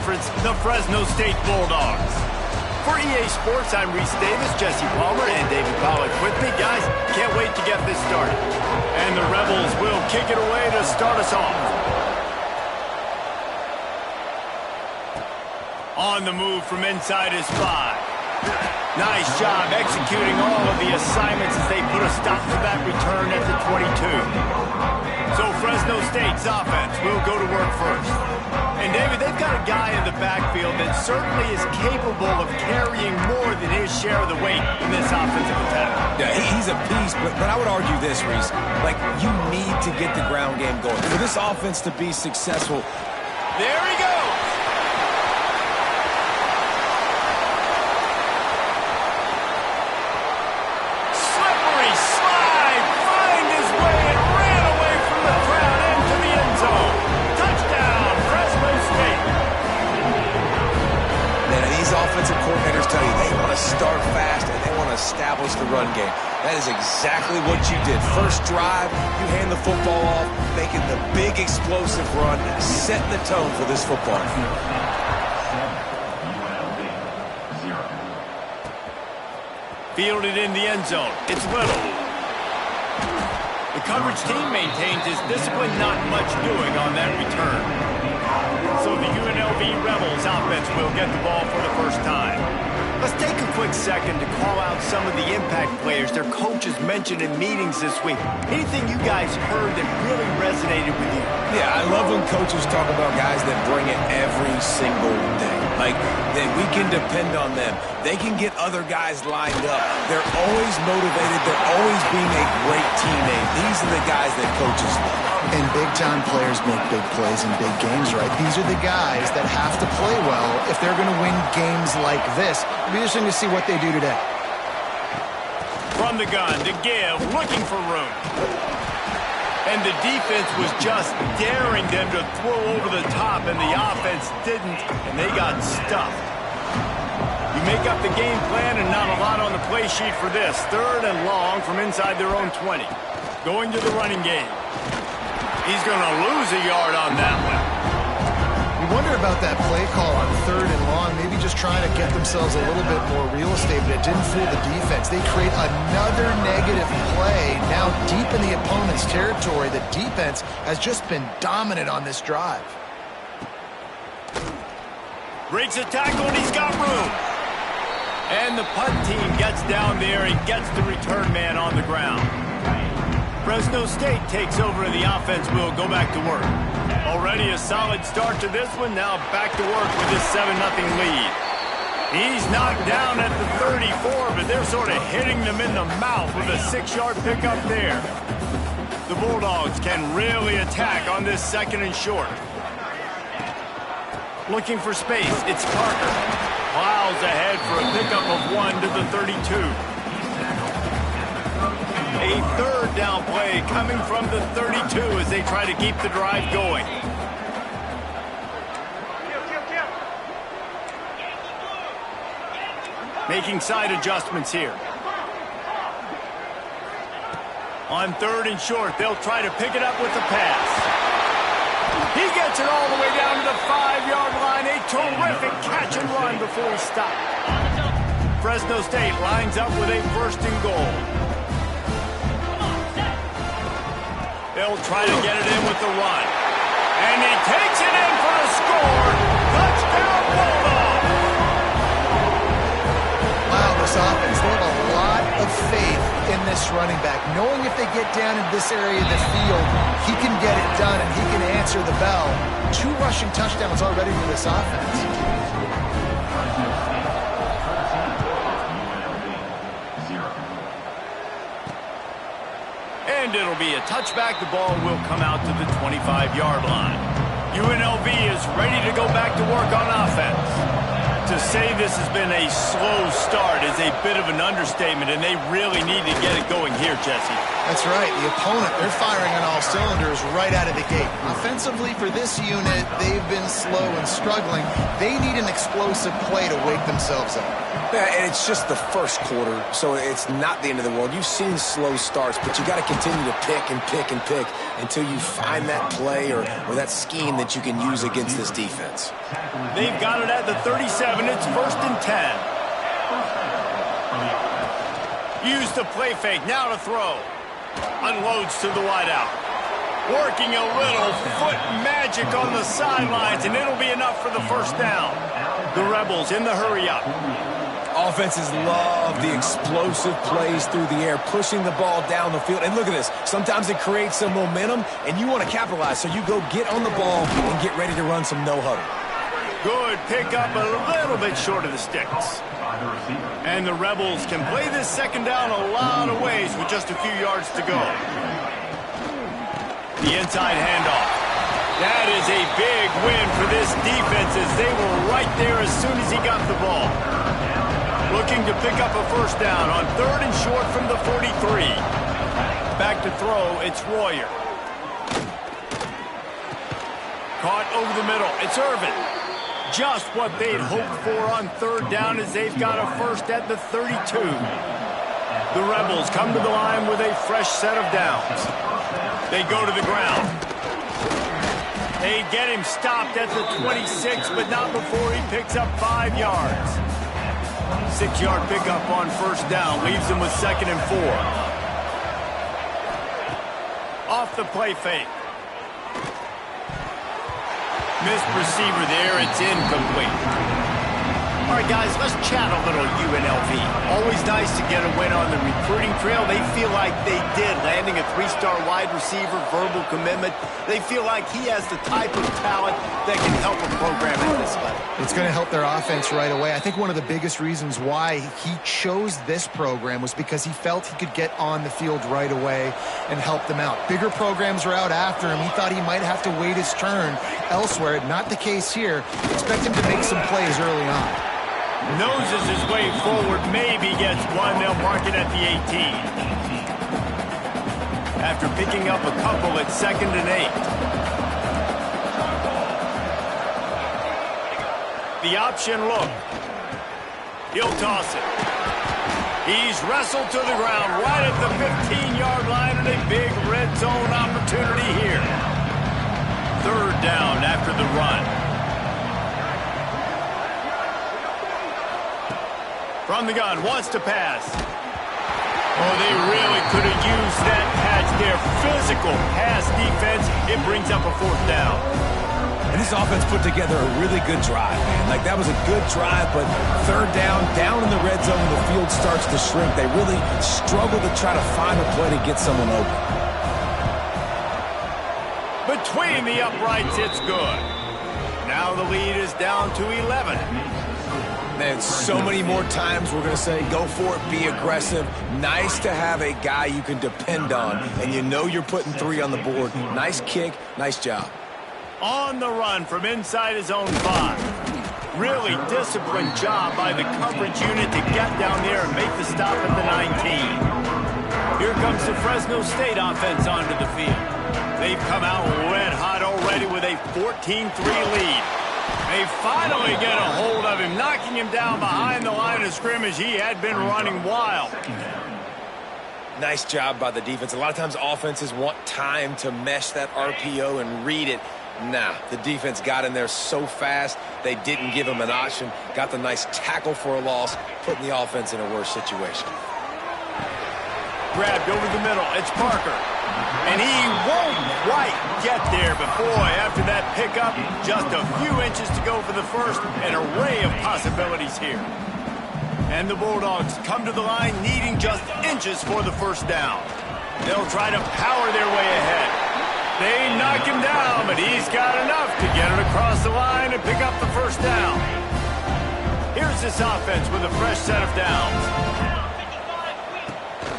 conference, the Fresno State Bulldogs. For EA Sports, I'm Reese Davis, Jesse Palmer, and David Pollack with me. Guys, can't wait to get this started. And the Rebels will kick it away to start us off. On the move from inside his 5. Nice job executing all of the assignments as they put a stop to that return at the 22. So Fresno State's offense will go to work first. And David, they've got a guy in the backfield that certainly is capable of carrying more than his share of the weight in this offensive attack. Yeah, he's a beast, but I would argue this, Reese. Like, you need to get the ground game going. For this offense to be successful. There he goes. Slippery slide, find his way and ran away from the crowd into the end zone. Touchdown, Fresno State. Man, these offensive coordinators tell you they want to start fast and they want to establish the run game. That is exactly what you did. First drive, you hand the football off, making the big explosive run, setting the tone for this football. Fielded in the end zone. It's Little. The coverage team maintains his discipline, not much doing on that return. So the UNLV Rebels offense will get the ball for the first time. Let's take a quick second to call out some of the impact players their coaches mentioned in meetings this week. Anything you guys heard that really resonated with you? Yeah, I love when coaches talk about guys that bring it every single day. Like, that we can depend on them. They can get other guys lined up. They're always motivated. They're always being a great teammate. These are the guys that coaches love. And big-time players make big plays in big games, right? These are the guys that have to play well if they're going to win games like this. It'll be interesting to see what they do today. From the gun to give, looking for room. And the defense was just daring them to throw over the top, and the offense didn't, and they got stuffed. You make up the game plan, and not a lot on the play sheet for this. 3rd and long from inside their own 20. Going to the running game. He's going to lose a yard on that one. You wonder about that play call on 3rd and long, maybe just trying to get themselves a little bit more real estate, but it didn't fool the defense. They create another negative play. Now deep in the opponent's territory, the defense has just been dominant on this drive. Breaks a tackle, and he's got room. And the punt team gets down there and gets the return man on the ground. Fresno State takes over, and the offense will go back to work. Already a solid start to this one. Now back to work with this 7-0 lead. He's knocked down at the 34, but they're sort of hitting them in the mouth with a 6-yard pickup there. The Bulldogs can really attack on this 2nd and short. Looking for space, it's Parker. Plows ahead for a pickup of 1 to the 32. A 3rd down play coming from the 32 as they try to keep the drive going. Making side adjustments here. On 3rd and short, they'll try to pick it up with the pass. He gets it all the way down to the 5-yard line. A terrific catch and run before he stopped. Fresno State lines up with a 1st and goal. They'll try to get it in with the run. And he takes it in for the score. Touchdown, Bulldogs! Wow, this offense, they have a lot of faith in this running back. Knowing if they get down in this area of the field, he can get it done and he can answer the bell. 2 rushing touchdowns already for this offense. And it'll be a touchback. The ball will come out to the 25-yard line. UNLV is ready to go back to work on offense. To say this has been a slow start is a bit of an understatement, and they really need to get it going here, Jesse. That's right. The opponent, they're firing on all cylinders right out of the gate. Offensively, for this unit, they've been slow and struggling. They need an explosive play to wake themselves up. Yeah, and it's just the first quarter, so it's not the end of the world. You've seen slow starts, but you got to continue to pick and pick and pick until you find that play or that scheme that you can use against this defense. They've got it at the 37. It's 1st and 10. Use the play fake. Now to throw. Unloads to the wideout. Working a little foot magic on the sidelines, and it'll be enough for the first down. The Rebels in the hurry-up. Offenses love the explosive plays through the air, pushing the ball down the field. And look at this. Sometimes it creates some momentum, and you want to capitalize. So you go get on the ball and get ready to run some no-huddle. Good pickup, a little bit short of the sticks. And the Rebels can play this second down a lot of ways with just a few yards to go. The inside handoff. That is a big win for this defense as they were right there as soon as he got the ball. Looking to pick up a first down on 3rd and short from the 43. Back to throw, it's Royer. Caught over the middle, it's Irvin. Just what they'd hoped for on 3rd down as they've got a first at the 32. The Rebels come to the line with a fresh set of downs. They go to the ground. They get him stopped at the 26, but not before he picks up 5 yards. 6-yard pickup on 1st down leaves him with 2nd and 4. Off the play fake. Missed receiver there, it's incomplete. All right, guys, let's chat a little UNLV. Always nice to get a win on the recruiting trail. They feel like they did, landing a 3-star wide receiver, verbal commitment. They feel like he has the type of talent that can help a program at this level. It's going to help their offense right away. I think one of the biggest reasons why he chose this program was because he felt he could get on the field right away and help them out. Bigger programs are out after him. He thought he might have to wait his turn elsewhere. Not the case here. Expect him to make some plays early on. Noses his way forward, maybe gets one. They'll mark it at the 18. After picking up a couple at 2nd and 8. The option look. He'll toss it. He's wrestled to the ground right at the 15-yard line, and a big red zone opportunity here. 3rd down after the run. From the gun, wants to pass. Oh, they really could have used that patch there. Physical pass defense. It brings up a 4th down. And this offense put together a really good drive, man. Like, that was a good drive, but 3rd down in the red zone, the field starts to shrink. They really struggle to try to find a play to get someone open. Between the uprights, it's good. Now the lead is down to 11. Man, so many more times we're going to say, go for it, be aggressive. Nice to have a guy you can depend on, and you know you're putting 3 on the board. Nice kick, nice job. On the run from inside his own 5. Really disciplined job by the coverage unit to get down there and make the stop at the 19. Here comes the Fresno State offense onto the field. They've come out red hot already with a 14-3 lead. They finally get a hold of him, knocking him down behind the line of scrimmage. He had been running wild. Nice job by the defense. A lot of times offenses want time to mesh that RPO and read it. Nah, the defense got in there so fast, they didn't give him an option. Got the nice tackle for a loss, putting the offense in a worse situation. Grabbed over the middle. It's Parker. And he won't quite get there, but boy, after that pickup, just a few inches to go for the first. An array of possibilities here. And the Bulldogs come to the line needing just inches for the first down. They'll try to power their way ahead. They knock him down, but he's got enough to get it across the line and pick up the first down. Here's this offense with a fresh set of downs.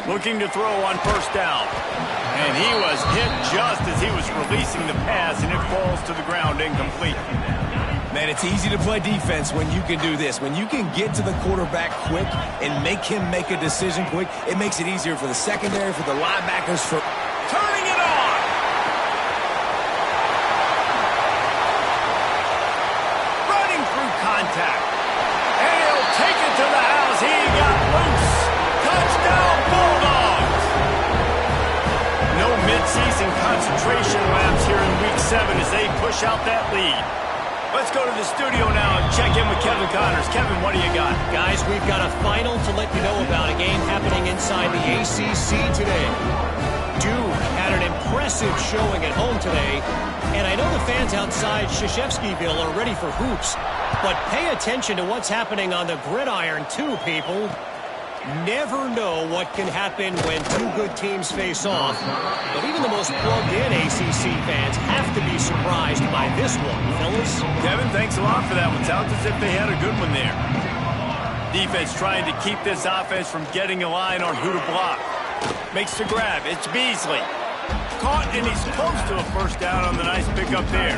Looking to throw on first down. And he was hit just as he was releasing the pass, and it falls to the ground incomplete. Man, it's easy to play defense when you can do this. When you can get to the quarterback quick and make him make a decision quick, it makes it easier for the secondary, for the linebackers, for turning it on. Running through contact. And he'll take it to the house. He got loose. Touchdown, Bulldogs. No midseason concentration laps here in Week 7 as they push out that lead. Let's go to the studio now and check in with Kevin Connors. Kevin, what do you got? Guys, we've got a final to let you know about, a game happening inside the ACC today. Duke had an impressive showing at home today, and I know the fans outside Krzyzewskiville are ready for hoops, but pay attention to what's happening on the gridiron too, people. Never know what can happen when two good teams face off, but even the most plugged-in ACC fans have to be surprised by this one, fellas. Kevin, thanks a lot for that one. Sounds as if they had a good one there. Defense trying to keep this offense from getting a line on who to block. Makes the grab. It's Beasley. Caught, and he's close to a first down on the nice pickup there.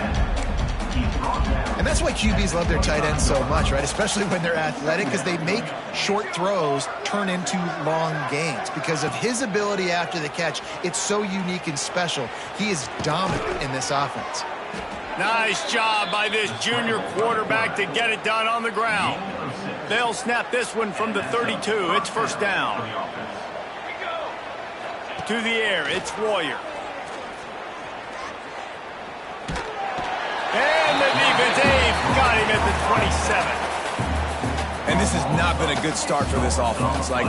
And that's why QBs love their tight ends so much, right? Especially when they're athletic, because they make short throws turn into long gains. Because of his ability after the catch, it's so unique and special. He is dominant in this offense. Nice job by this junior quarterback to get it done on the ground. They'll snap this one from the 32. It's first down. To the air, it's Warrior. And the defense, got him at the 27. And this has not been a good start for this offense. Like,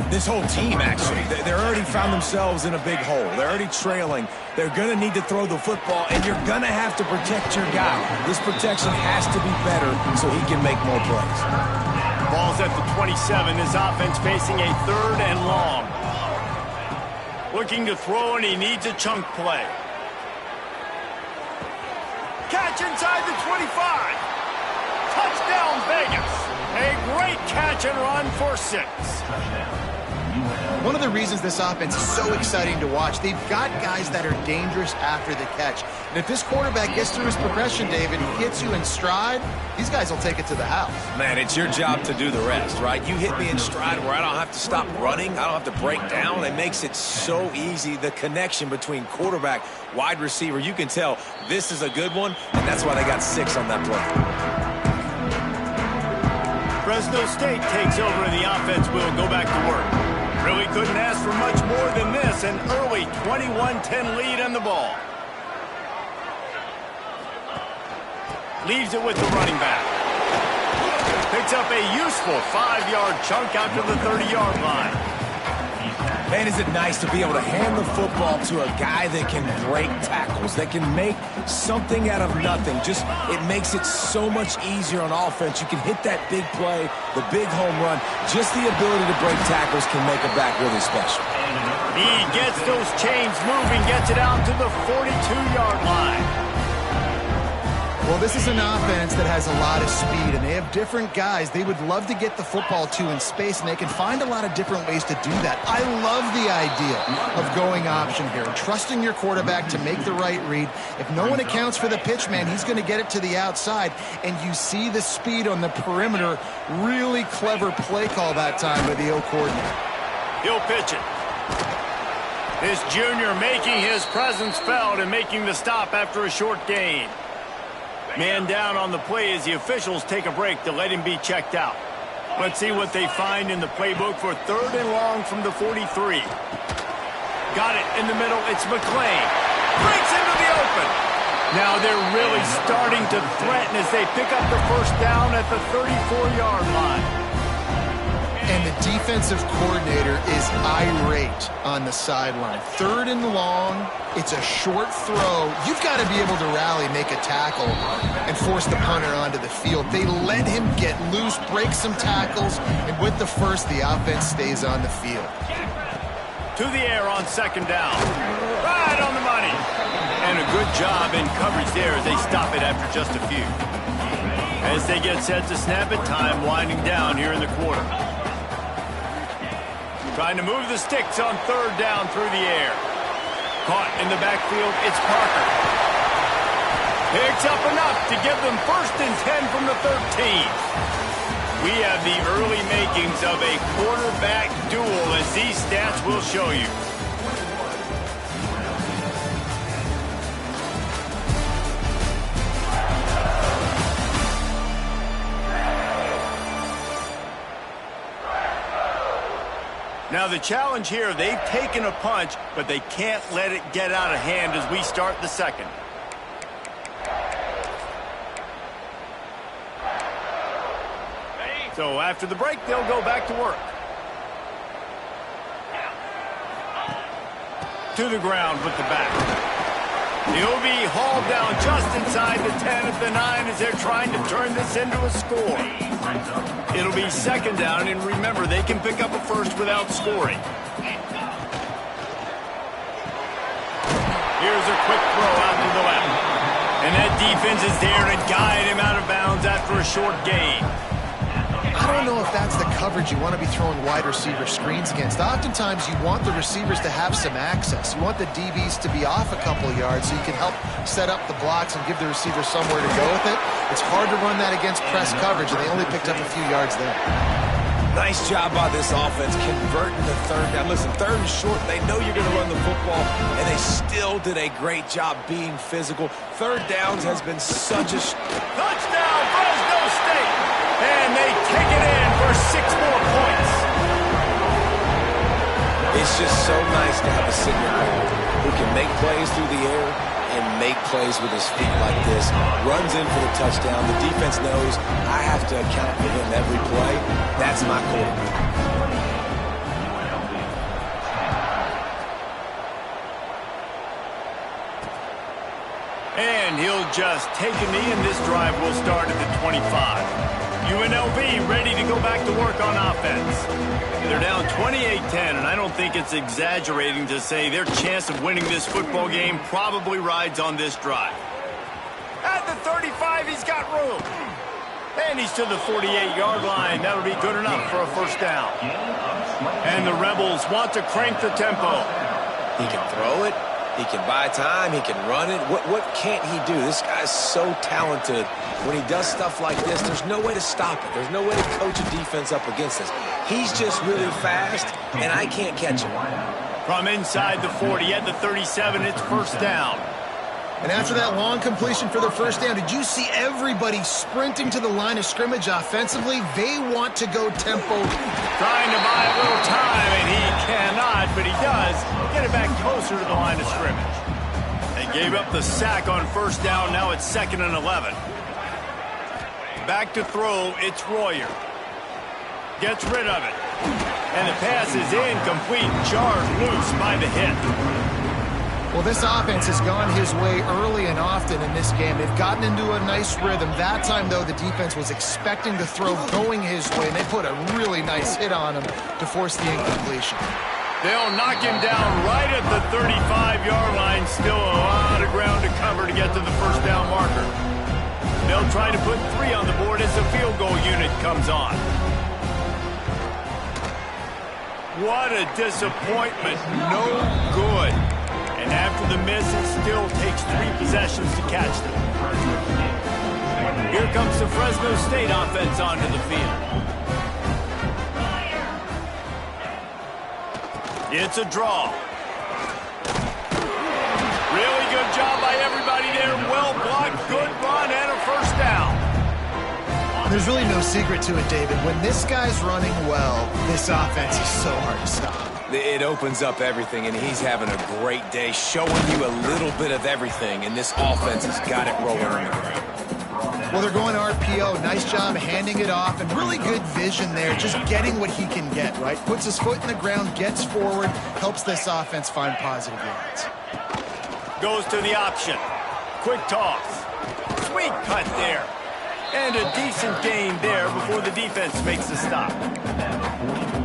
this whole team, actually. They're already found themselves in a big hole. They're already trailing. They're going to need to throw the football, and you're going to have to protect your guy. This protection has to be better so he can make more plays. Ball's at the 27. His offense facing a 3rd and long. Looking to throw, and he needs a chunk play. Catch inside the 25. Touchdown, Vegas. A great catch and run for 6. One of the reasons this offense is so exciting to watch, they've got guys that are dangerous after the catch. And if this quarterback gets through his progression, David, he hits you in stride, these guys will take it to the house. Man, it's your job to do the rest, right? You hit me in stride where I don't have to stop running. I don't have to break down. It makes it so easy. The connection between quarterback, wide receiver, you can tell this is a good one, and that's why they got 6 on that play. Fresno State takes over and the offense will go back to work. Really couldn't ask for much more than this. An early 21-10 lead on the ball. Leaves it with the running back. Picks up a useful 5-yard chunk out to the 30-yard line. Man, is it nice to be able to hand the football to a guy that can break tackles, that can make something out of nothing. Just, it makes it so much easier on offense. You can hit that big play, the big home run. Just the ability to break tackles can make a back really special. He gets those chains moving, gets it out to the 42-yard line. Well, this is an offense that has a lot of speed, and they have different guys they would love to get the football to in space, and they can find a lot of different ways to do that. I love the idea of going option here and trusting your quarterback to make the right read. If no one accounts for the pitch, man, he's going to get it to the outside, and you see the speed on the perimeter. Really clever play call that time by the O coordinator. He'll pitch it. This junior making his presence felt and making the stop after a short gain. Man down on the play as the officials take a break to let him be checked out. Let's see what they find in the playbook for 3rd and long from the 43. Got it in the middle. It's McClain. Breaks into the open. Now they're really starting to threaten as they pick up the first down at the 34-yard line. And the defensive coordinator is irate on the sideline. 3rd and long, it's a short throw. You've got to be able to rally, make a tackle, and force the punter onto the field. They let him get loose, break some tackles, and with the first, the offense stays on the field. To the air on 2nd down. Right on the money. And a good job in coverage there as they stop it after just a few. As they get set to snap it, time winding down here in the quarter. Trying to move the sticks on 3rd down through the air. Caught in the backfield, it's Parker. Picks up enough to give them 1st and 10 from the 13. We have the early makings of a quarterback duel, as these stats will show you. Now the challenge here, they've taken a punch, but they can't let it get out of hand as we start the second. So after the break, they'll go back to work. To the ground with the back. He'll be hauled down just inside the 10 at the 9 as they're trying to turn this into a score. It'll be 2nd down, and remember, they can pick up a first without scoring. Here's a quick throw out to the left. And that defense is there to guide him out of bounds after a short gain. I don't know if that's the coverage you want to be throwing wide receiver screens against. Oftentimes, you want the receivers to have some access. You want the DBs to be off a couple of yards so you can help set up the blocks and give the receiver somewhere to go with it. It's hard to run that against press coverage, and they only picked up a few yards there. Nice job by this offense converting the 3rd down. Listen, 3rd and short, they know you're going to run the football, and they still did a great job being physical. 3rd downs has been such a... Touchdown, Fresno State! And they take it in for 6 more points. It's just so nice to have a signal who can make plays through the air and make plays with his feet like this. Runs in for the touchdown. The defense knows I have to account for him every play. That's my quarterback. And he'll just take a knee, and this drive will start at the 25. UNLV ready to go back to work on offense. They're down 28-10, and I don't think it's exaggerating to say their chance of winning this football game probably rides on this drive. At the 35, he's got room. And he's to the 48-yard line. That'll be good enough for a 1st down. And the Rebels want to crank the tempo. He can throw it. He can buy time. He can run it. What can't he do? This guy's so talented. When he does stuff like this, there's no way to stop it. There's no way to coach a defense up against this. He's just really fast, and I can't catch him. From inside the 40 at the 37, it's 1st down. And after that long completion for the 1st down, did you see everybody sprinting to the line of scrimmage offensively? They want to go tempo. Trying to buy a little time, and he cannot, but he does get it back closer to the line of scrimmage. They gave up the sack on 1st down. Now it's 2nd and 11. Back to throw, it's Royer. Gets rid of it. And the pass is incomplete, jarred loose by the hit. Well, this offense has gone his way early and often in this game. They've gotten into a nice rhythm. That time, though, the defense was expecting the throw going his way, and they put a really nice hit on him to force the incompletion. They'll knock him down right at the 35-yard line. Still a lot of ground to cover to get to the 1st down marker. They'll try to put 3 on the board as the field goal unit comes on. What a disappointment. No good. And after the miss, it still takes 3 possessions to catch them. Here comes the Fresno State offense onto the field. It's a draw. Really good job by everybody there. Well blocked, good run, and a 1st down. There's really no secret to it, David. When this guy's running well, this offense is so hard to stop. It opens up everything, and he's having a great day, showing you a little bit of everything, and this offense has got it rolling on the ground. Well, they're going RPO. Nice job handing it off, and really good vision there, just getting what he can get, right? Puts his foot in the ground, gets forward, helps this offense find positive yards. Goes to the option. Quick toss. Sweet cut there. And a decent gain there before the defense makes the stop.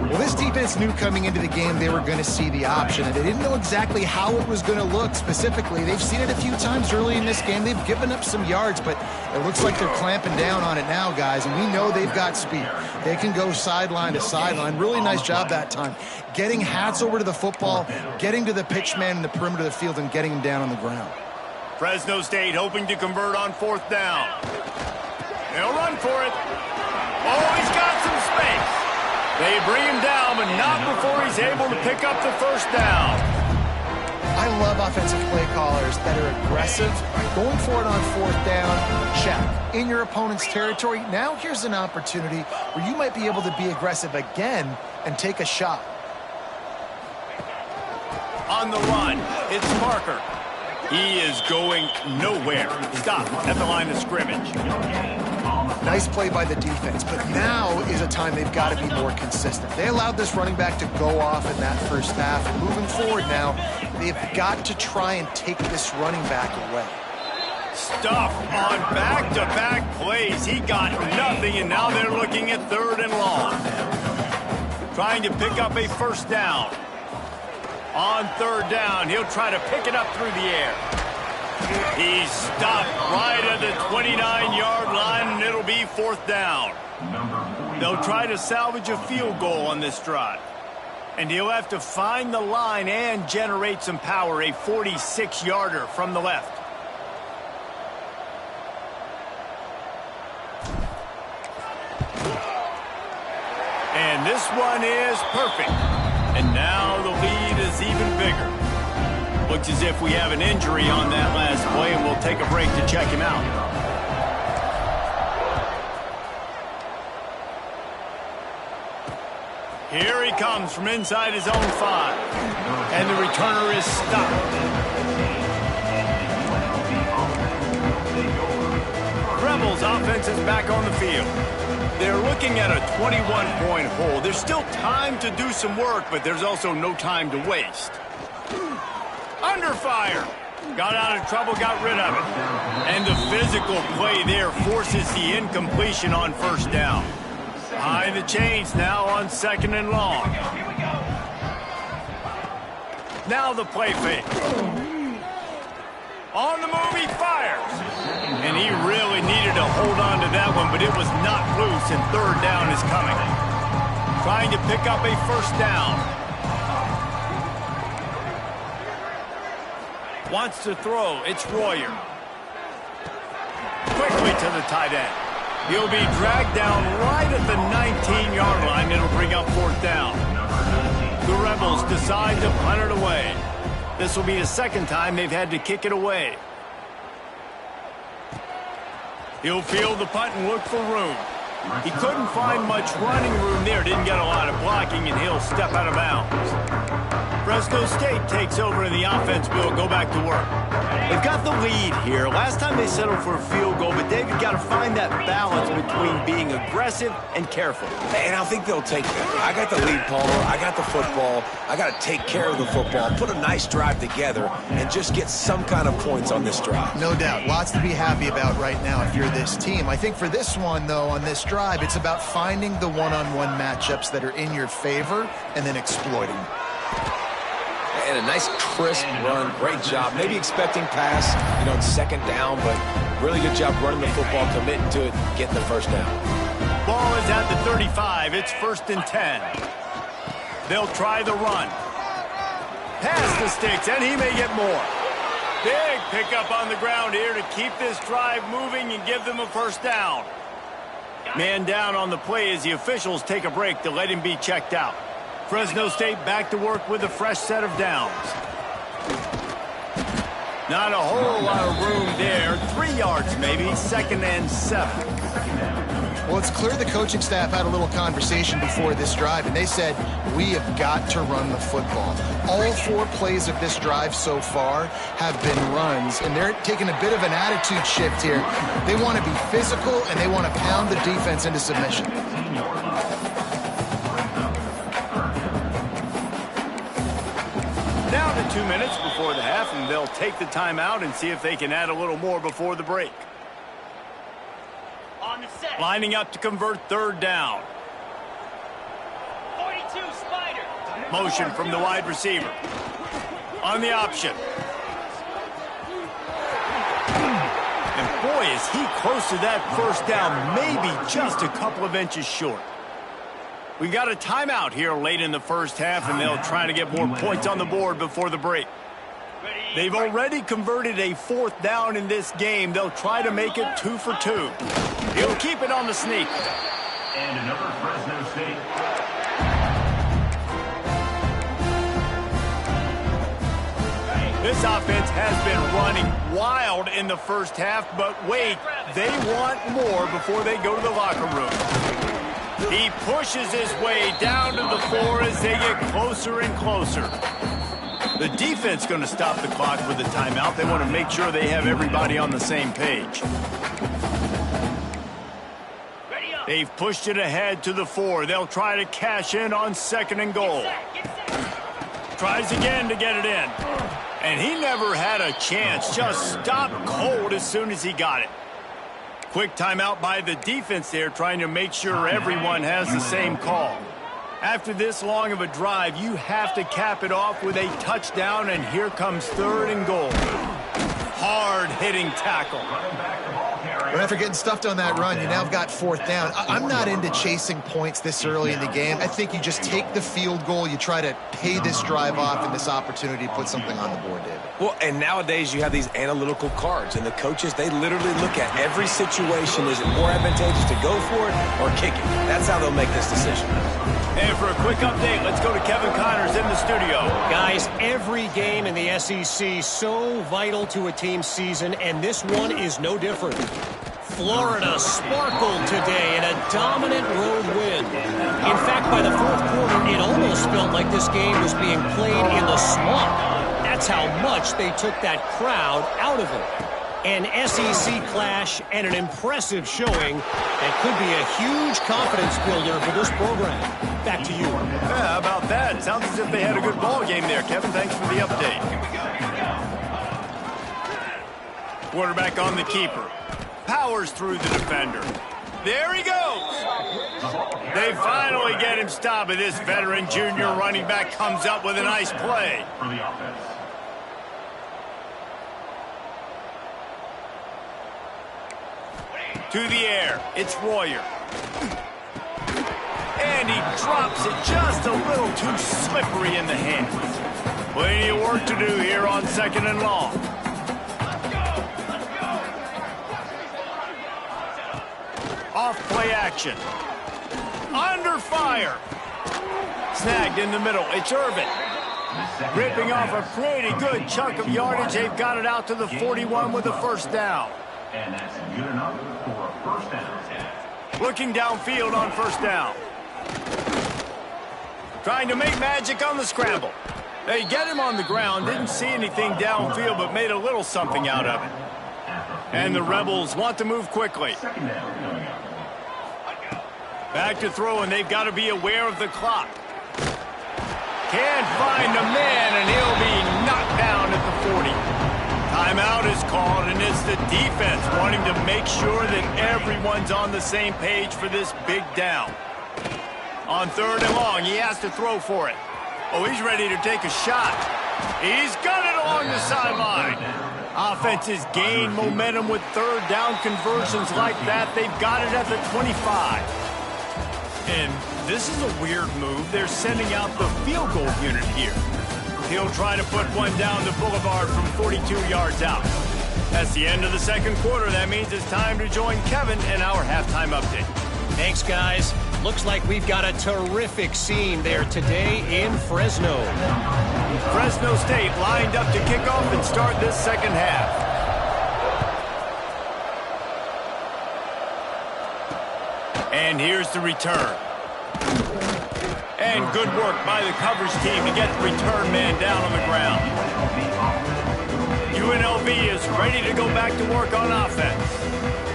Well, this defense knew coming into the game they were going to see the option, and they didn't know exactly how it was going to look specifically. They've seen it a few times early in this game. They've given up some yards, but it looks like they're clamping down on it now, guys, and we know they've got speed. They can go sideline to sideline. Really nice job that time. Getting hats over to the football, getting to the pitch man in the perimeter of the field, and getting him down on the ground. Fresno State hoping to convert on 4th down. They'll run for it. Oh, he's got some space. They bring him down, but not before he's able to pick up the 1st down. I love offensive play callers that are aggressive. Going for it on 4th down, check. In your opponent's territory, now here's an opportunity where you might be able to be aggressive again and take a shot. On the run, it's Parker. He is going nowhere. Stop at the line of scrimmage. Nice play by the defense, but now is a time they've got to be more consistent. They allowed this running back to go off in that 1st half, and moving forward now, they've got to try and take this running back away. Stuff on back-to-back plays. He got nothing, and now they're looking at 3rd and long. Trying to pick up a 1st down. On 3rd down, he'll try to pick it up through the air. He's stopped right at the 29-yard line, and it'll be 4th down. They'll try to salvage a field goal on this drive. And he'll have to find the line and generate some power, a 46-yarder from the left. And this one is perfect. And now the lead is even bigger. Looks as if we have an injury on that last play, and we'll take a break to check him out. Here he comes from inside his own 5. And the returner is stopped. Rebels offense is back on the field. They're looking at a 21-point hole. There's still time to do some work, but there's also no time to waste. Under fire. Got out of trouble, got rid of it. And the physical play there forces the incompletion on 1st down. Behind the chains now on 2nd and long. Now the play fake. On the move, he fires. And he really needed to hold on to that one, but it was not loose, and 3rd down is coming. Trying to pick up a 1st down. Wants to throw. It's Royer. Quickly to the tight end. He'll be dragged down right at the 19-yard line. It'll bring up 4th down. The Rebels decide to punt it away. This will be the 2nd time they've had to kick it away. He'll field the punt and look for room. He couldn't find much running room there. Didn't get a lot of blocking, and he'll step out of bounds. Fresno State takes over, and the offense will go back to work. They've got the lead here. Last time they settled for a field goal, but David got to find that balance between being aggressive and careful. And I think they'll take that. I got the lead, Palmer. I got the football. I got to take care of the football, put a nice drive together, and just get some kind of points on this drive. No doubt. Lots to be happy about right now if you're this team. I think for this one, though, on this drive, it's about finding the one-on-one matchups that are in your favor and then exploiting them. And a nice crisp run. Great job. Maybe expecting pass, in 2nd down, but really good job running the football, committing to it, getting the 1st down. Ball is at the 35. It's 1st and 10. They'll try the run. Pass the sticks, and he may get more. Big pickup on the ground here to keep this drive moving and give them a 1st down. Man down on the play as the officials take a break to let him be checked out. Fresno State back to work with a fresh set of downs. Not a whole lot of room there. 3 yards maybe, 2nd and 7. Well, it's clear the coaching staff had a little conversation before this drive, and they said, we have got to run the football. All 4 plays of this drive so far have been runs, and they're taking a bit of an attitude shift here. They want to be physical, and they want to pound the defense into submission. Down to 2 minutes before the half, and they'll take the timeout and see if they can add a little more before the break. On the set. Lining up to convert 3rd down. 42 Spider. Motion from the wide receiver. On the option. And boy, is he close to that 1st down, maybe just a couple of inches short. We got a timeout here late in the 1st half, and they'll try to get more points on the board before the break. They've already converted a 4th down in this game. They'll try to make it 2 for 2. He'll keep it on the sneak. And another Fresno State. This offense has been running wild in the first half, but wait, they want more before they go to the locker room. He pushes his way down to the 4 as they get closer and closer. The defense going to stop the clock with a timeout. They want to make sure they have everybody on the same page. They've pushed it ahead to the 4. They'll try to cash in on 2nd and goal. Tries again to get it in. And he never had a chance. Just stopped cold as soon as he got it. Quick timeout by the defense there, trying to make sure everyone has the same call. After this long of a drive, you have to cap it off with a touchdown, and here comes 3rd and goal. Hard-hitting tackle. But after getting stuffed on that run, you now have got 4th down. I'm not into chasing points this early in the game. I think you just take the field goal. You try to pay this drive off and this opportunity to put something on the board, David. Well, and nowadays you have these analytical cards, and the coaches, they literally look at every situation. Is it more advantageous to go for it or kick it? That's how they'll make this decision. And for a quick update, let's go to Kevin Connors in the studio. Guys, every game in the SEC so vital to a team's season, and this one is no different. Florida sparkled today in a dominant road win. In fact, by the 4th quarter, it almost felt like this game was being played in the swamp. That's how much they took that crowd out of it. An SEC clash and an impressive showing that could be a huge confidence builder for this program. Back to you. Yeah, how about that? Sounds as if they had a good ball game there, Kevin. Thanks for the update. Quarterback on the keeper. Powers through the defender. There he goes. They finally get him stopped, and this veteran junior running back comes up with a nice play. For the offense. To the air, it's Royer. And he drops it just a little too slippery in the hands. Plenty of work to do here on 2nd and long. Off play action. Under fire. Snagged in the middle. It's Irvin. Ripping off a pretty good chunk of yardage. They've got it out to the 41 with a 1st down. And that's good enough for a 1st down. Looking downfield on 1st down. Trying to make magic on the scramble. They get him on the ground. Didn't see anything downfield, but made a little something out of it. And the Rebels want to move quickly. Back to throw, and they've got to be aware of the clock. Can't find the man, and he'll be knocked down at the 40. Timeout is called, and it's the defense wanting to make sure that everyone's on the same page for this big down. On 3rd and long, he has to throw for it. Oh, he's ready to take a shot. He's got it along the sideline. Offenses gain momentum with 3rd down conversions like that. They've got it at the 25. And this is a weird move. They're sending out the field goal unit here. He'll try to put one down the boulevard from 42 yards out. That's the end of the 2nd quarter. That means it's time to join Kevin in our halftime update. Thanks, guys. Looks like we've got a terrific scene there today in Fresno. Fresno State lined up to kick off and start this 2nd half. And here's the return. And good work by the coverage team to get the return man down on the ground. UNLV is ready to go back to work on offense.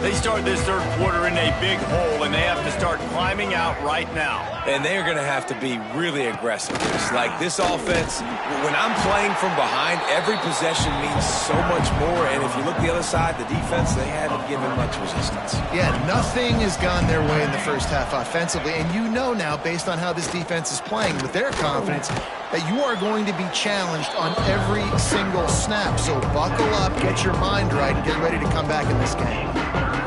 They start this 3rd quarter in a big hole, and they have to start climbing out right now. And they're going to have to be really aggressive. It's like this offense, when I'm playing from behind, every possession means so much more. And if you look the other side, the defense, they haven't given much resistance. Yeah, nothing has gone their way in the first half offensively. And you know now, based on how this defense is playing with their confidence, that you are going to be challenged on every single snap. So buckle up, get your mind right, and get ready to come back in this game.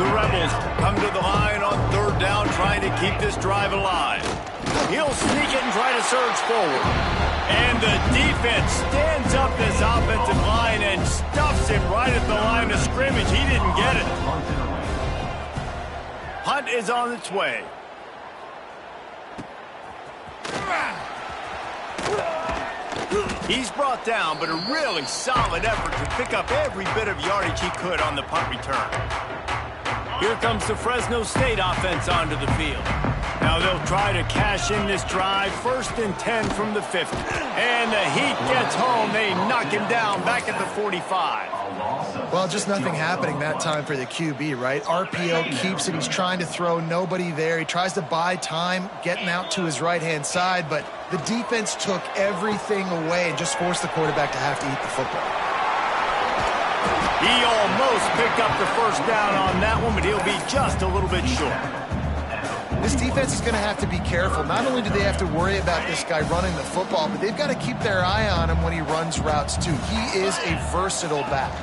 The Rebels come to the line on 3rd down, trying to keep this drive alive. He'll sneak it and try to surge forward. And the defense stands up this offensive line and stuffs him right at the line of scrimmage. He didn't get it. Punt is on its way. He's brought down, but a really solid effort to pick up every bit of yardage he could on the punt return. Here comes the Fresno State offense onto the field. Now they'll try to cash in this drive. 1st and 10 from the 50. And the Heat gets home. They knock him down back at the 45. Well, just nothing happening that time for the QB, right? RPO keeps it. He's trying to throw. Nobody there. He tries to buy time, getting out to his right-hand side, but the defense took everything away and just forced the quarterback to have to eat the football. He almost picked up the first down on that one, but he'll be just a little bit short. This defense is going to have to be careful. Not only do they have to worry about this guy running the football, but they've got to keep their eye on him when he runs routes, too. He is a versatile back.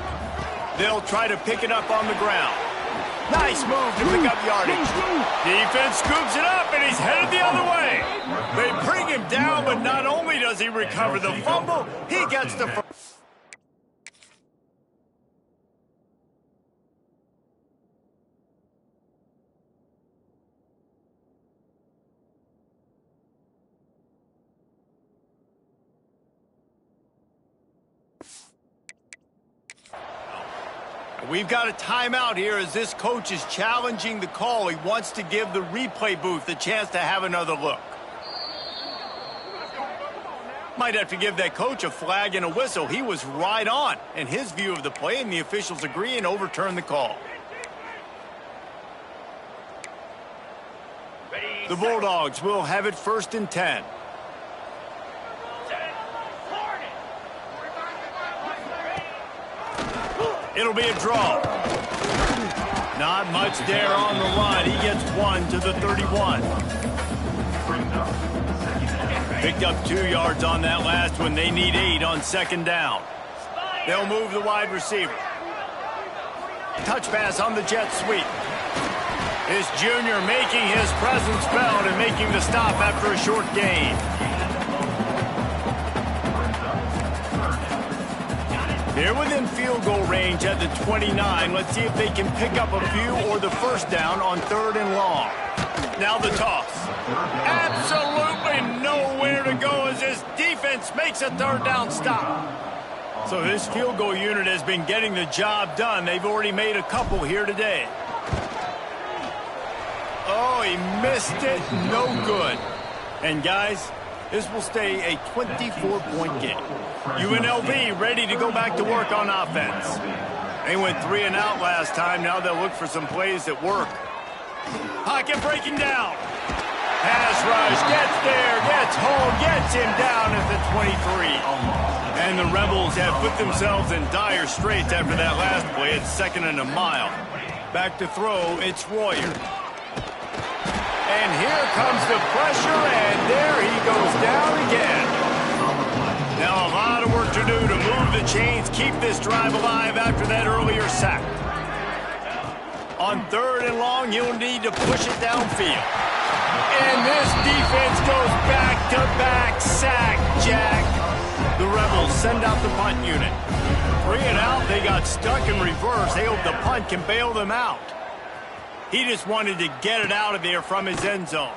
They'll try to pick it up on the ground. Nice move to pick up yardage. Defense scoops it up, and he's headed the other way. They bring him down, but not only does he recover the fumble, he gets the first. We've got a timeout here as this coach is challenging the call. He wants to give the replay booth a chance to have another look. Might have to give that coach a flag and a whistle. He was right on in his view of the play, and the officials agree and overturn the call. The Bulldogs will have it 1st and 10. It'll be a draw. Not much there on the line. He gets 1 to the 31. Picked up 2 yards on that last one. They need 8 on 2nd down. They'll move the wide receiver. Touch pass on the jet sweep. This junior making his presence felt and making the stop after a short gain. They're within field goal range at the 29. Let's see if they can pick up a few or the first down on 3rd and long. Now the toss. Absolutely nowhere to go as this defense makes a 3rd down stop. So this field goal unit has been getting the job done. They've already made a couple here today. Oh, he missed it. No good. And guys, this will stay a 24-point game. UNLV ready to go back to work on offense. They went 3 and out last time. Now they'll look for some plays that work. Pocket breaking down. Pass rush, gets there, gets home, gets him down at the 23. And the Rebels have put themselves in dire straits after that last play. It's 2nd and a mile. Back to throw, it's Royer. And here comes the pressure, and there he goes down again. Now a lot of work to do to move the chains, keep this drive alive after that earlier sack. On 3rd and long, you'll need to push it downfield. And this defense goes back-to-back sack, Jack. The Rebels send out the punt unit. 3 and out, they got stuck in reverse. They hope the punt can bail them out. He just wanted to get it out of there from his end zone.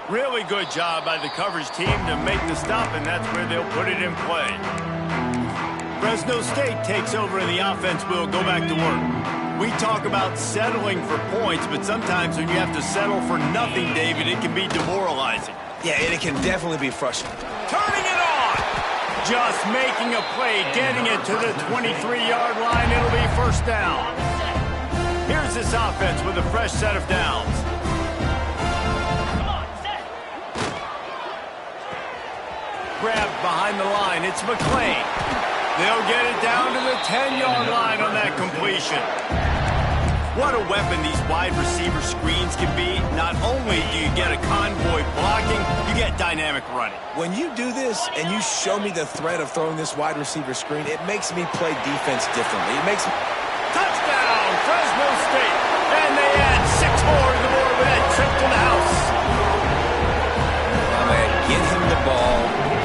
Really good job by the coverage team to make the stop, and that's where they'll put it in play. Fresno State takes over, and the offense will go back to work. We talk about settling for points, but sometimes when you have to settle for nothing, David, it can be demoralizing. Yeah, and it can definitely be frustrating. Turning it on! Just making a play, getting it to the 23-yard line. It'll be 1st down. Here's this offense with a fresh set of downs. Grabbed behind the line. It's McClain. They'll get it down to the 10-yard line on that completion. What a weapon these wide receiver screens can be. Not only do you get a convoy blocking, you get dynamic running. When you do this and you show me the threat of throwing this wide receiver screen, it makes me play defense differently. It makes me... Touchdown, Fresno State. And they add 6 more to the board with that trip to the house. Oh, man, get him the ball.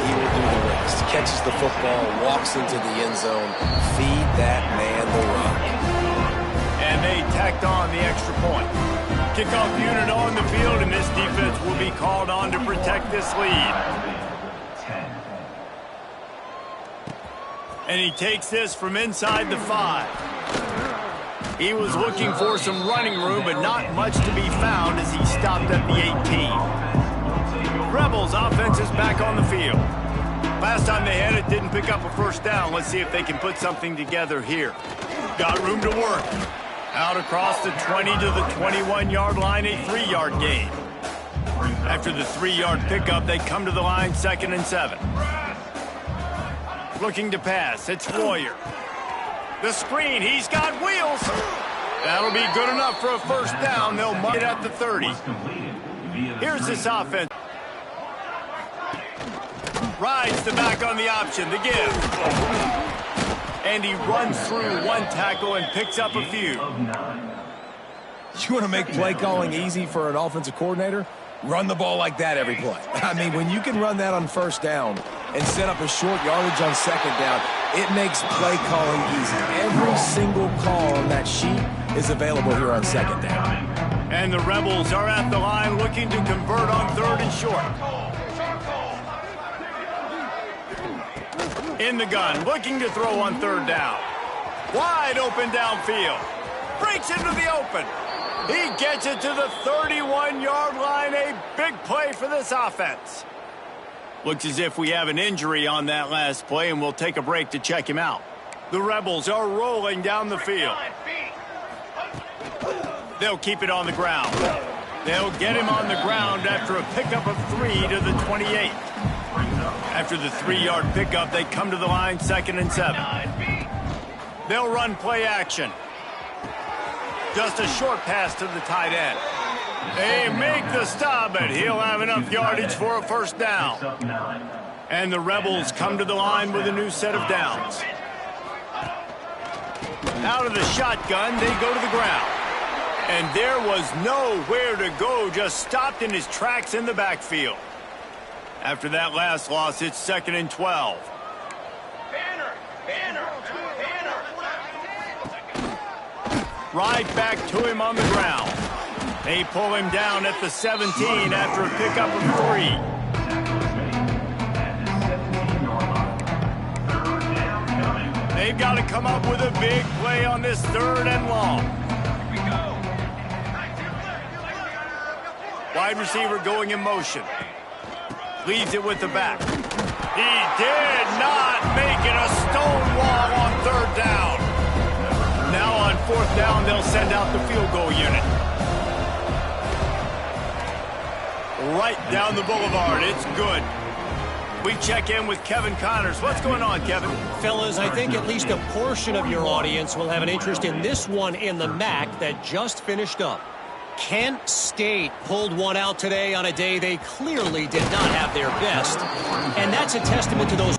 He will do the the football, walks into the end zone. Feed that man the rock. And they tacked on the extra point. Kickoff unit on the field, and this defense will be called on to protect this lead. And he takes this from inside the 5. He was looking for some running room, but not much to be found as he stopped at the 18. Rebels offense is back on the field. Last time they had it, didn't pick up a first down. Let's see if they can put something together here. Got room to work. Out across the 20 to the 21-yard line, a 3-yard gain. After the 3-yard pickup, they come to the line 2nd and 7. Looking to pass, it's Floyer. The screen, he's got wheels. That'll be good enough for a first down. They'll mark it at the 30. Here's this offense. Rides the back on the option, the give. And he runs through one tackle and picks up a few. You want to make play calling easy for an offensive coordinator? Run the ball like that every play. I mean, when you can run that on first down and set up a short yardage on second down, it makes play calling easy. Every single call on that sheet is available here on second down. And the Rebels are at the line looking to convert on 3rd and short. In the gun, looking to throw on 3rd down. Wide open downfield. Breaks into the open. He gets it to the 31-yard line. A big play for this offense. Looks as if we have an injury on that last play, and we'll take a break to check him out. The Rebels are rolling down the field. They'll keep it on the ground. They'll get him on the ground after a pickup of 3 to the 28. After the 3-yard pickup, they come to the line 2nd and 7. They'll run play action. Just a short pass to the tight end. They make the stop, but he'll have enough yardage for a first down. And the Rebels come to the line with a new set of downs. Out of the shotgun, they go to the ground. And there was nowhere to go, just stopped in his tracks in the backfield. After that last loss, it's 2nd and 12. Right back to him on the ground. They pull him down at the 17 after a pickup of 3. They've got to come up with a big play on this 3rd and long. Wide receiver going in motion. Leaves it with the back. He did not make it a stone wall on 3rd down. Now on 4th down, they'll send out the field goal unit. Right down the boulevard. It's good. We check in with Kevin Connors. What's going on, Kevin? Fellas, I think at least a portion of your audience will have an interest in this one in the MAC that just finished up. Kent State pulled one out today on a day they clearly did not have their best. And that's a testament to those.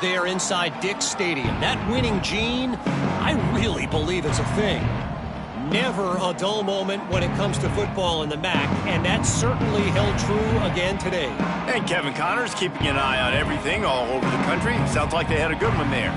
There inside Dick's Stadium. That winning gene, I really believe it's a thing. Never a dull moment when it comes to football in the MAC, and that certainly held true again today. And Kevin Connors keeping an eye on everything all over the country. Sounds like they had a good one there.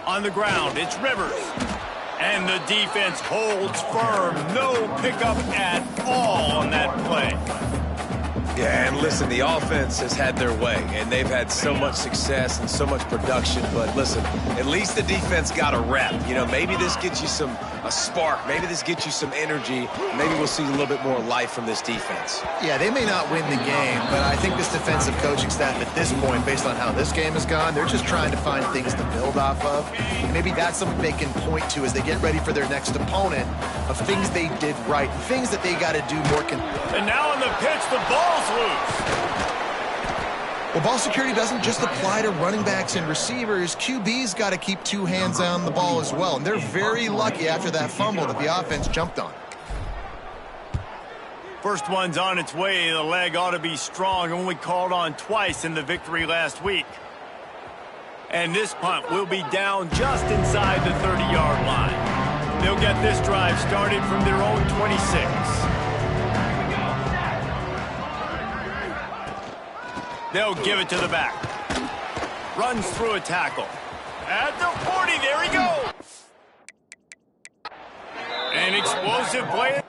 On the ground, it's Rivers. And the defense holds firm. No pickup at all on that play. Yeah, and listen, the offense has had their way, and they've had so much success and so much production. But listen, at least the defense got a rep. You know, maybe this gets you a spark. Maybe this gets you some energy. Maybe we'll see a little bit more life from this defense. Yeah, they may not win the game, but I think this defensive coaching staff at this point, based on how this game has gone, they're just trying to find things to build off of. And maybe that's something they can point to as they get ready for their next opponent, of things they did right, things that they got to do more. And now on the pitch, the ball's loose. Well, ball security doesn't just apply to running backs and receivers. QB's got to keep two hands on the ball as well. And they're very lucky after that fumble that the offense jumped on. First one's on its way. The leg ought to be strong. Only called on twice in the victory last week. And this punt will be down just inside the 30-yard line. They'll get this drive started from their own 26. They'll give it to the back. Runs through a tackle. At the 40, there he goes. An explosive play.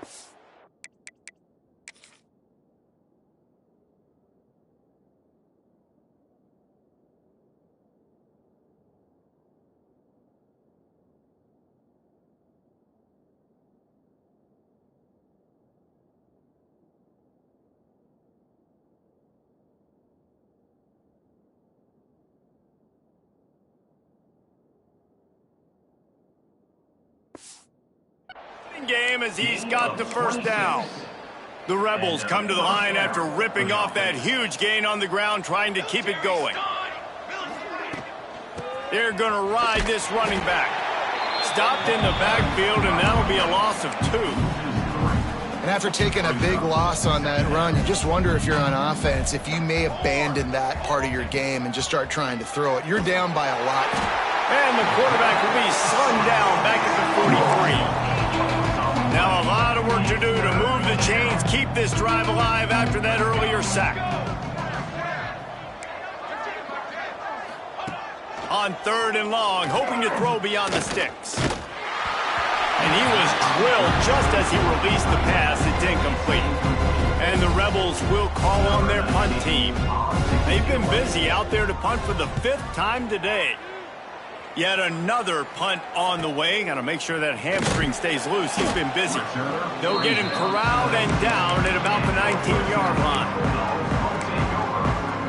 Game as he's got the first down. The Rebels come to the line after ripping off that huge gain on the ground, trying to keep it going. They're going to ride this running back. Stopped in the backfield, and that'll be a loss of 2. And after taking a big loss on that run, you just wonder if you're on offense, if you may abandon that part of your game and just start trying to throw it. You're down by a lot. And the quarterback will be slung down back at the 43. Now a lot of work to do to move the chains, keep this drive alive after that earlier sack. On 3rd and long, hoping to throw beyond the sticks. And he was drilled just as he released the pass. It's incomplete. And the Rebels will call on their punt team. They've been busy out there to punt for the 5th time today. Yet another punt on the way. Got to make sure that hamstring stays loose. He's been busy. They'll get him corralled and down at about the 19-yard line.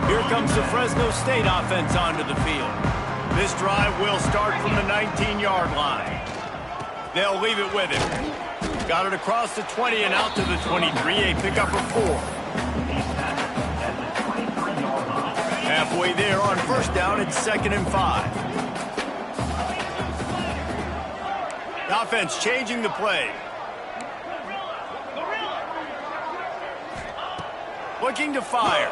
Here comes the Fresno State offense onto the field. This drive will start from the 19-yard line. They'll leave it with him. Got it across the 20 and out to the 23. A pickup of 4. Halfway there on first down. It's 2nd and 5. The offense changing the play. Looking to fire.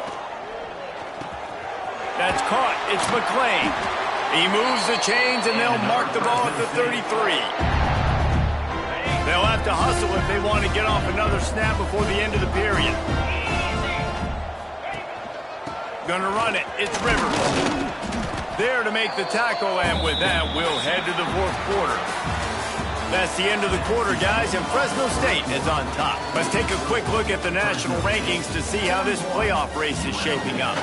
That's caught. It's McClain. He moves the chains, and they'll mark the ball at the 33. They'll have to hustle if they want to get off another snap before the end of the period. Gonna run it. It's Rivers. There to make the tackle, and with that, we'll head to the 4th quarter. That's the end of the quarter, guys, and Fresno State is on top. Let's take a quick look at the national rankings to see how this playoff race is shaping up.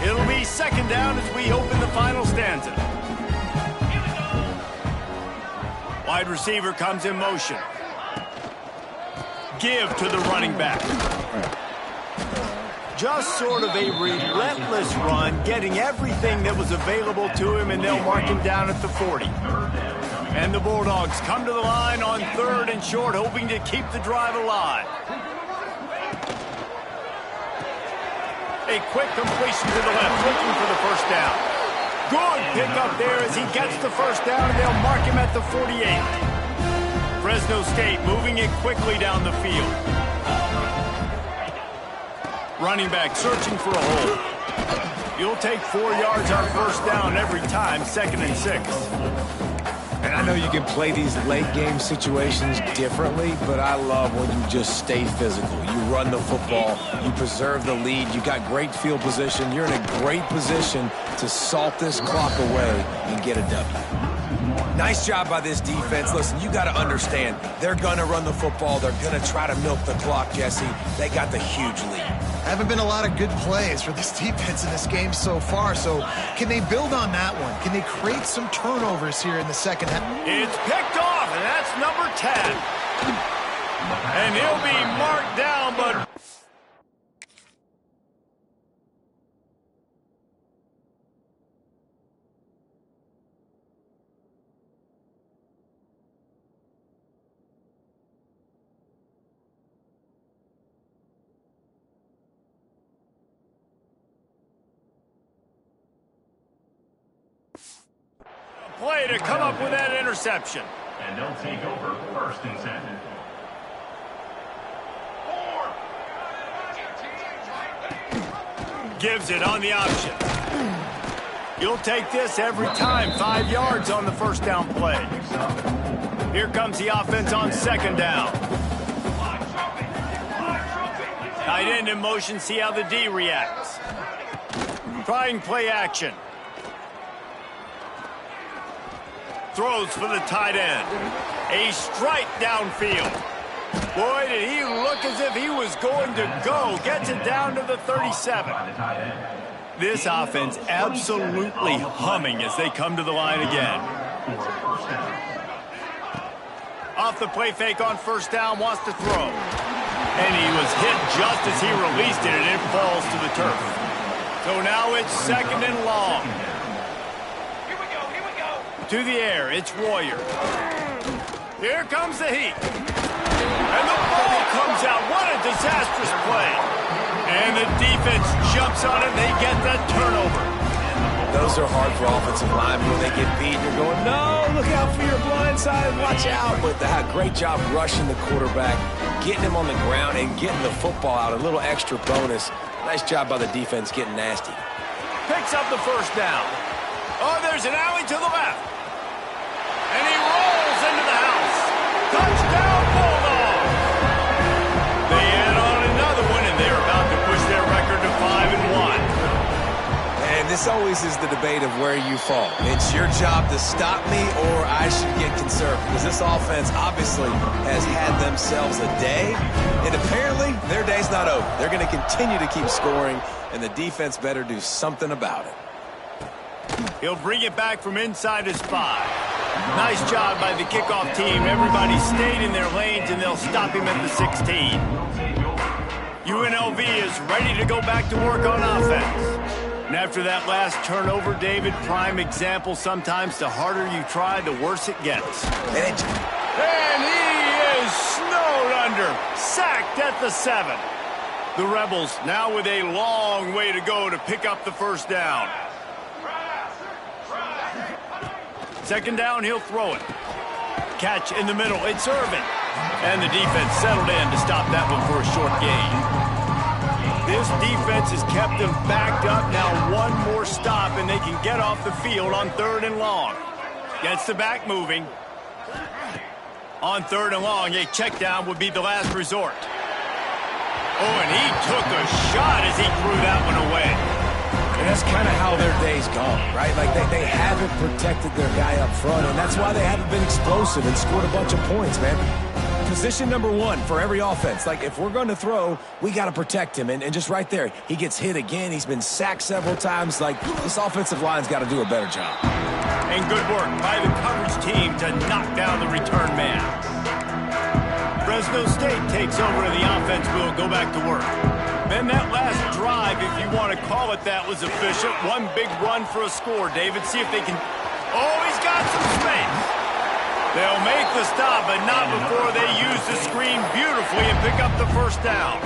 It'll be 2nd down as we open the final stanza. Wide receiver comes in motion. Give to the running back. Just sort of a relentless run, getting everything that was available to him, and they'll mark him down at the 40. And the Bulldogs come to the line on 3rd and short, hoping to keep the drive alive. A quick completion to the left, looking for the first down. Good pickup there as he gets the first down, and they'll mark him at the 48. Fresno State moving it quickly down the field. Running back searching for a hole. You'll take 4 yards on first down every time, 2nd and 6. And I know you can play these late game situations differently, but I love when you just stay physical. You run the football, you preserve the lead, you got great field position, you're in a great position to salt this clock away and get a W. Nice job by this defense. Listen, you got to understand, they're going to run the football. They're going to try to milk the clock, Jesse. They got the huge lead. Haven't been a lot of good plays for this defense in this game so far, so can they build on that one? Can they create some turnovers here in the second half? It's picked off, and that's number 10. And he'll be marked down, but... play to come up with that interception. And they'll take over 1st and 10. Gives it on the option. You'll take this every time. 5 yards on the first down play. Here comes the offense on 2nd down. Tight end in motion. See how the D reacts. Trying play action. Throws for the tight end. A strike downfield. Boy, did he look as if he was going to go. Gets it down to the 37. This offense absolutely humming as they come to the line again. Off the play fake on 1st down, wants to throw. And he was hit just as he released it, and it falls to the turf. So now it's 2nd and long. To the air, it's Warrior. Here comes the heat. And the ball comes out. What a disastrous play. And the defense jumps on it. They get that turnover. Those are hard for offensive linemen when they get beat. You're going, no, look out for your blind side. Watch out. But they had a great job rushing the quarterback, getting him on the ground, and getting the football out. A little extra bonus. Nice job by the defense getting nasty. Picks up the 1st down. Oh, there's an alley to the left. And he rolls into the house. Touchdown, Bulldogs! They add on another one, and they're about to push their record to 5-1. And this always is the debate of where you fall. It's your job to stop me, or I should get conserved. Because this offense obviously has had themselves a day, and apparently their day's not over. They're going to continue to keep scoring, and the defense better do something about it. He'll bring it back from inside his 5. Nice job by the kickoff team. Everybody stayed in their lanes, and they'll stop him at the 16. UNLV is ready to go back to work on offense. And after that last turnover, David, prime example, sometimes the harder you try, the worse it gets. And he is snowed under, sacked at the 7. The Rebels now with a long way to go to pick up the 1st down. 2nd down, he'll throw it. Catch in the middle, it's Irvin. And the defense settled in to stop that one for a short gain. This defense has kept them backed up. Now one more stop, and they can get off the field on 3rd and long. Gets the back moving. On 3rd and long, a check down would be the last resort. Oh, and he took a shot as he threw that one away. And that's kind of how their day's gone, right? Like, they haven't protected their guy up front, and that's why they haven't been explosive and scored a bunch of points, man. Position number 1 for every offense. Like, if we're going to throw, we got to protect him. And just right there, he gets hit again. He's been sacked several times. Like, this offensive line's got to do a better job. And good work by the coverage team to knock down the return man. Fresno State takes over, and the offense will go back to work. Then that last drive, if you want to call it that, was efficient. One big run for a score. David, see if they can... Oh, he's got some space. They'll make the stop, but not before they use the screen beautifully and pick up the 1st down.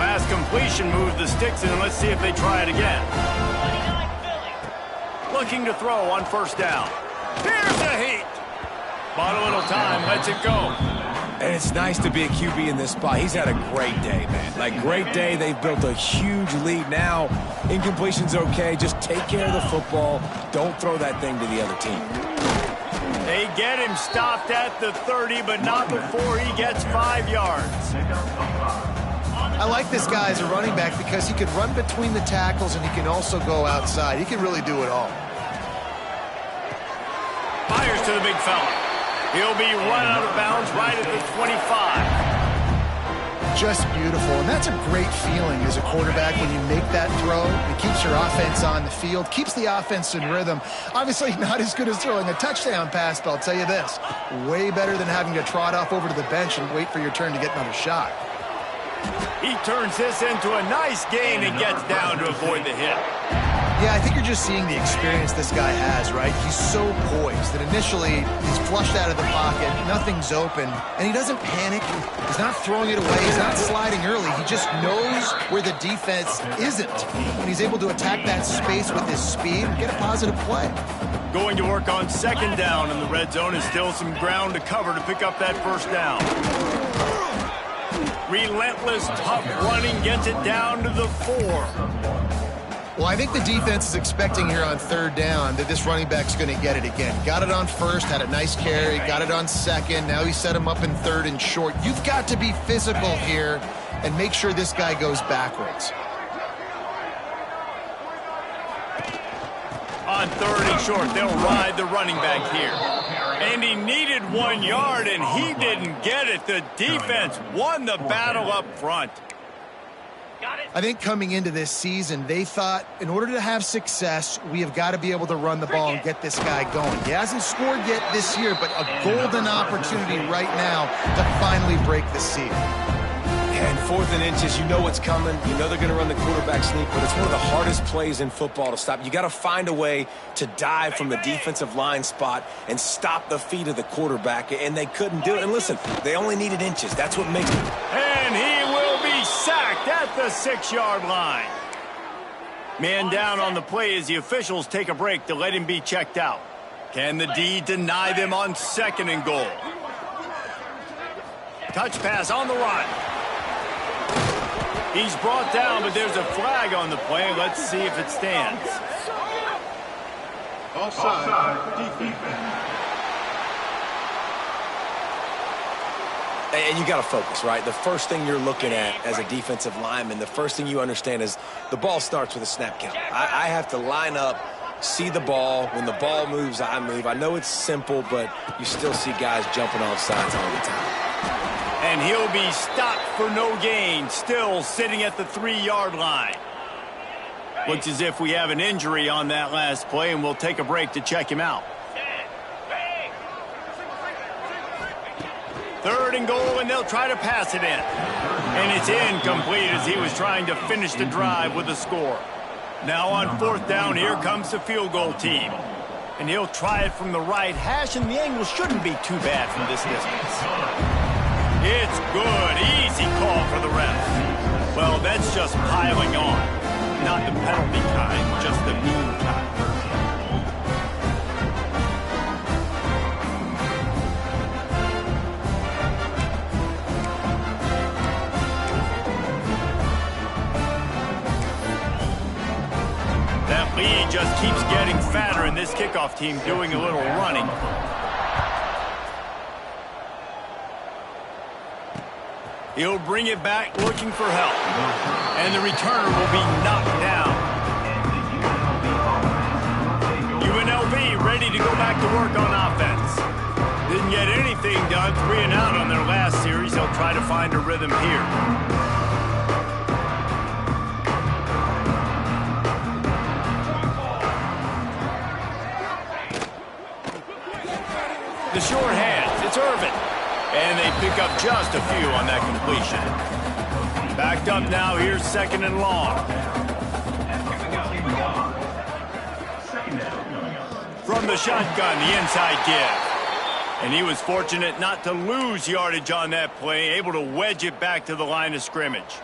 Last completion moves the sticks in, and let's see if they try it again. Looking to throw on 1st down. Here's the heat. Bought a little time, lets it go. And it's nice to be a QB in this spot. He's had a great day, man. Like, great day. They've built a huge lead now. Incompletion's okay. Just take care of the football. Don't throw that thing to the other team. They get him stopped at the 30, but not before he gets 5 yards. I like this guy as a running back because he can run between the tackles and he can also go outside. He can really do it all. to the big fella. He'll be run out of bounds right at the 25. Just beautiful, and that's a great feeling as a quarterback when you make that throw. It keeps your offense on the field, keeps the offense in rhythm. Obviously not as good as throwing a touchdown pass, but I'll tell you this, way better than having to trot off over to the bench and wait for your turn to get another shot. He turns this into a nice gain and gets down to avoid the hit. Yeah, I think you're just seeing the experience this guy has, right? He's so poised that initially he's flushed out of the pocket, nothing's open, and he doesn't panic. He's not throwing it away. He's not sliding early. He just knows where the defense isn't, and he's able to attack that space with his speed and get a positive play. Going to work on second down in the red zone is still some ground to cover to pick up that first down. Relentless, tough running gets it down to the 4. Well, I think the defense is expecting here on third down that this running back's going to get it again. Got it on first, had a nice carry, got it on second. Now he set him up in third and short. You've got to be physical here and make sure this guy goes backwards. On third and short, they'll ride the running back here. And he needed 1 yard, and he didn't get it. The defense won the battle up front. I think coming into this season, they thought in order to have success, we have got to be able to run the ball and get this guy going. He hasn't scored yet this year, but a golden opportunity right now to finally break the seal. And 4th and inches, you know what's coming. You know they're going to run the quarterback sneak, but it's one of the hardest plays in football to stop. You got to find a way to dive from the defensive line spot and stop the feet of the quarterback, and they couldn't do it. And listen, they only needed inches. That's what makes it. And he will be sacked at the 6-yard line. Man down on the play as the officials take a break to let him be checked out. Can the D deny them on 2nd and goal? Touch pass on the run. He's brought down, but there's a flag on the play. Let's see if it stands. Offside, defense. And you got to focus, right? The first thing you're looking at as a defensive lineman, the first thing you understand is the ball starts with a snap count. I have to line up, see the ball. When the ball moves, I move. I know it's simple, but you still see guys jumping off sides all the time. And he'll be stopped for no gain, still sitting at the 3-yard line. Looks as if we have an injury on that last play, and we'll take a break to check him out. 3rd and goal, and they'll try to pass it in. And it's incomplete as he was trying to finish the drive with a score. Now on 4th down, here comes the field goal team. And he'll try it from the right hash, and the angle shouldn't be too bad from this distance. It's good. Easy call for the ref. Well, that's just piling on. Not the penalty kind, just the mean kind. That lead just keeps getting fatter, and this kickoff team doing a little running. He'll bring it back looking for help. And the returner will be knocked down. UNLV ready to go back to work on offense. Didn't get anything done, 3 and out on their last series. They'll try to find a rhythm here. The short hands, it's Irvin. And they pick up just a few on that completion. Backed up now, here's 2nd and long. From the shotgun, the inside give. And he was fortunate not to lose yardage on that play, able to wedge it back to the line of scrimmage.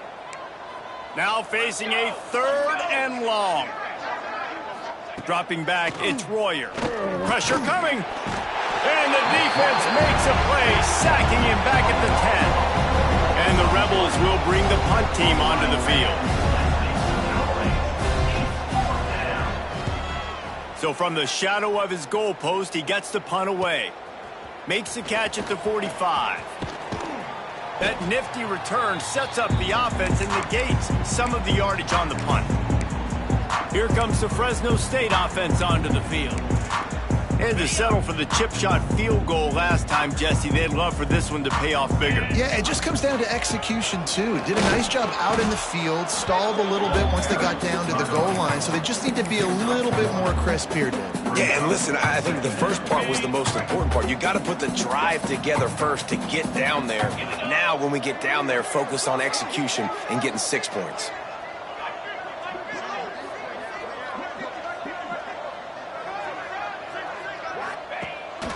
Now facing a 3rd and long. Dropping back, it's Royer. Pressure coming. And the defense makes a play, sacking him back at the 10. And the Rebels will bring the punt team onto the field. So from the shadow of his goalpost, he gets the punt away. Makes the catch at the 45. That nifty return sets up the offense and negates some of the yardage on the punt. Here comes the Fresno State offense onto the field. Had to settle for the chip shot field goal last time, Jesse. They'd love for this one to pay off bigger. Yeah, it just comes down to execution, too. Did a nice job out in the field, stalled a little bit once they got down to the goal line, so they just need to be a little bit more crisp here, Dave. Yeah, and listen, I think the first part was the most important part. You got to put the drive together first to get down there. Now, when we get down there, focus on execution and getting 6 points.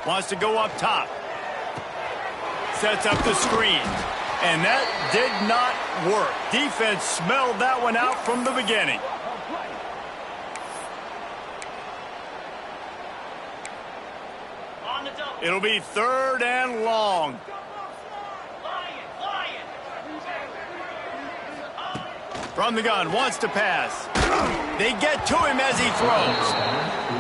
Wants to go up top. Sets up the screen. And that did not work. Defense smelled that one out from the beginning. It'll be 3rd and long. From the gun, wants to pass. They get to him as he throws.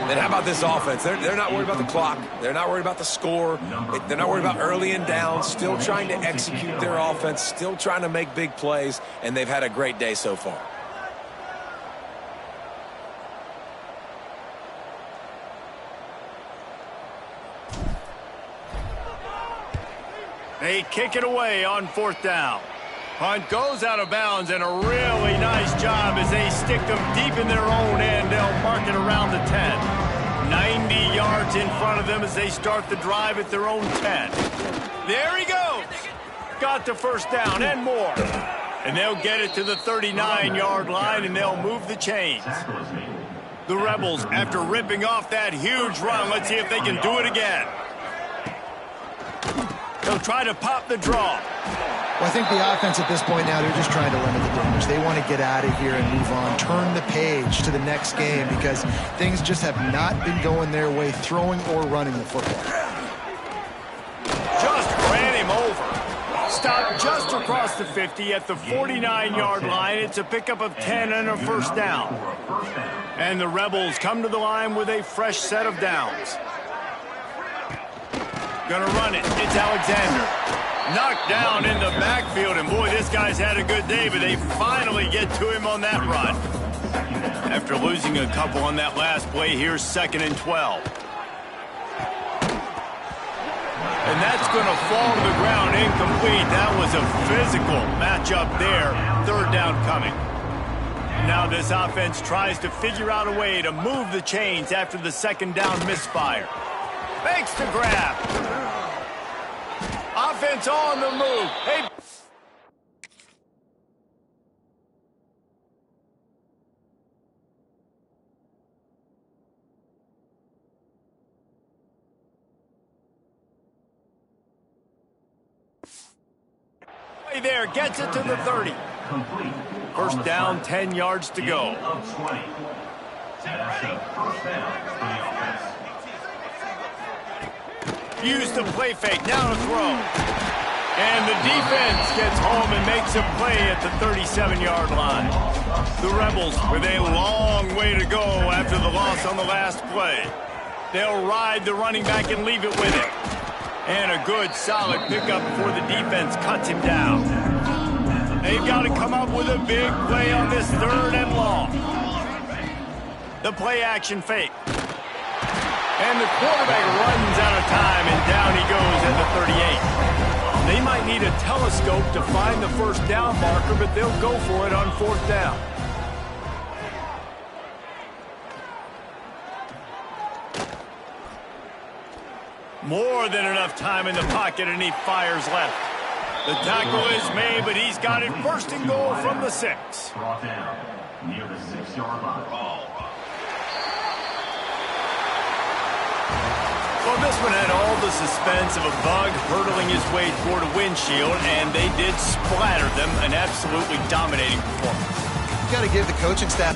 And how about this offense? They're not worried about the clock. They're not worried about the score. They're not worried about early and down. Still trying to execute their offense. Still trying to make big plays. And they've had a great day so far. They kick it away on 4th down. Punt goes out of bounds, and a really nice job as they stick them deep in their own end. They'll mark it around the 10. 90 yards in front of them as they start the drive at their own 10. There he goes. Got the 1st down and more. And they'll get it to the 39-yard line, and they'll move the chains. The Rebels, after ripping off that huge run, let's see if they can do it again. They'll try to pop the draw. Well, I think the offense at this point now, they're just trying to limit the damage. They want to get out of here and move on, turn the page to the next game because things just have not been going their way, throwing or running the football. Just ran him over. Stopped just across the 50 at the 49-yard line. It's a pickup of 10 and a 1st down. And the Rebels come to the line with a fresh set of downs. Gonna run it. It's Alexander. Knocked down in the backfield, and boy, this guy's had a good day, but they finally get to him on that run. After losing a couple on that last play, here's 2nd and 12. And that's going to fall to the ground incomplete. That was a physical matchup there. 3rd down coming. Now this offense tries to figure out a way to move the chains after the 2nd down misfire. Makes the grab. Offense on the move. Hey. There, gets it to the 30. Complete. 1st down, 10 yards to go. Of 20. That's a 1st down for the offense. Use the play fake, now to throw. And the defense gets home and makes a play at the 37-yard line. The Rebels with a long way to go after the loss on the last play. They'll ride the running back and leave it with him. And a good, solid pickup before the defense cuts him down. They've got to come up with a big play on this 3rd and long. The play action fake. And the quarterback runs out of time, and down he goes at the 38. They might need a telescope to find the 1st down marker, but they'll go for it on 4th down. More than enough time in the pocket, and he fires left. The tackle is made, but he's got it 1st and goal from the 6. Brought down near the 6-yard line. Well, this one had all the suspense of a bug hurtling his way toward a windshield, and they did splatter them. An absolutely dominating performance. You got to give the coaching staff